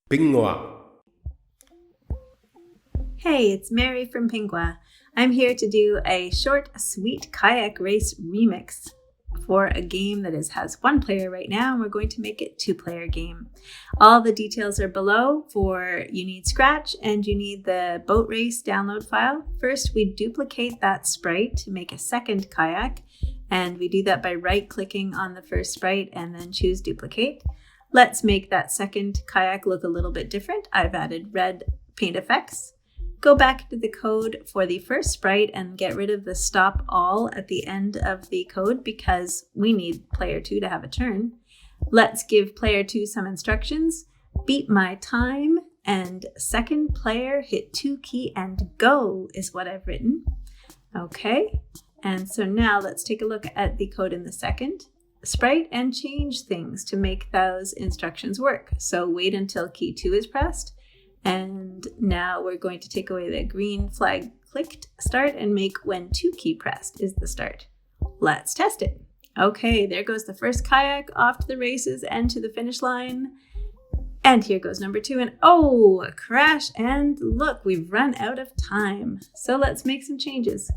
Pingua. Hey, it's Mary from Pingua. I'm here to do a short, sweet kayak race remix for a game that has one player right now, and we're going to make it two-player game. All the details are below. You need Scratch and you need the boat race download file. First, we duplicate that sprite to make a second kayak, and we do that by right-clicking on the first sprite and then choose duplicate. Let's make that second kayak look a little bit different. I've added red paint effects. Go back to the code for the first sprite and get rid of the stop all at the end of the code because we need player 2 to have a turn. Let's give player 2 some instructions. Beat my time and second player hit 2 key and go is what I've written. Okay, and so now let's take a look at the code in the second sprite and change things to make those instructions work. So wait until key 2 is pressed. And now we're going to take away the green flag clicked start and make when 2 key pressed is the start. Let's test it. Okay, there goes the first kayak off to the races and to the finish line. And here goes number 2 and oh, a crash, and look, we've run out of time. So let's make some changes.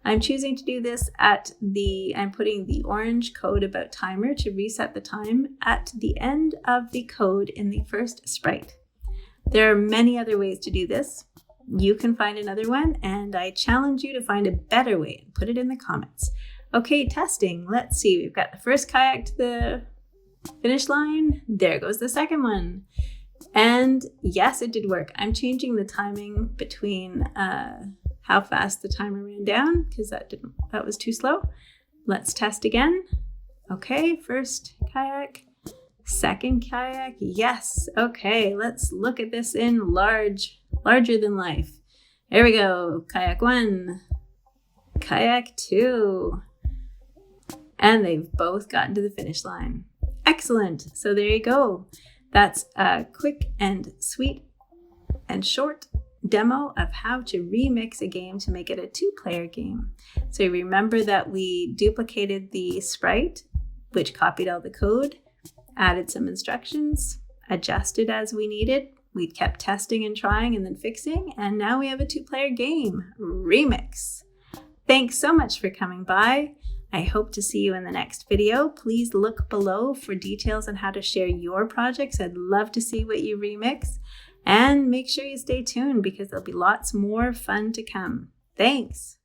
I'm choosing to do this I'm putting the orange code about timer to reset the time at the end of the code in the first sprite. There are many other ways to do this. You can find another one, and I challenge you to find a better way and put it in the comments. Okay, testing. Let's see. We've got the first kayak to the finish line. There goes the second one. And yes, it did work. I'm changing the timing between how fast the timer ran down because that was too slow. Let's test again. Okay, first kayak. Second kayak, yes. Okay, let's look at this in larger than life. There we go. Kayak 1, kayak 2. And they've both gotten to the finish line. Excellent. So there you go. That's a quick and sweet and short demo of how to remix a game to make it a 2-player game. So remember that we duplicated the sprite, which copied all the code, added some instructions, adjusted as we needed. We kept testing and trying and then fixing, and now we have a 2-player game, Remix. Thanks so much for coming by. I hope to see you in the next video. Please look below for details on how to share your projects. I'd love to see what you remix. And make sure you stay tuned because there'll be lots more fun to come. Thanks.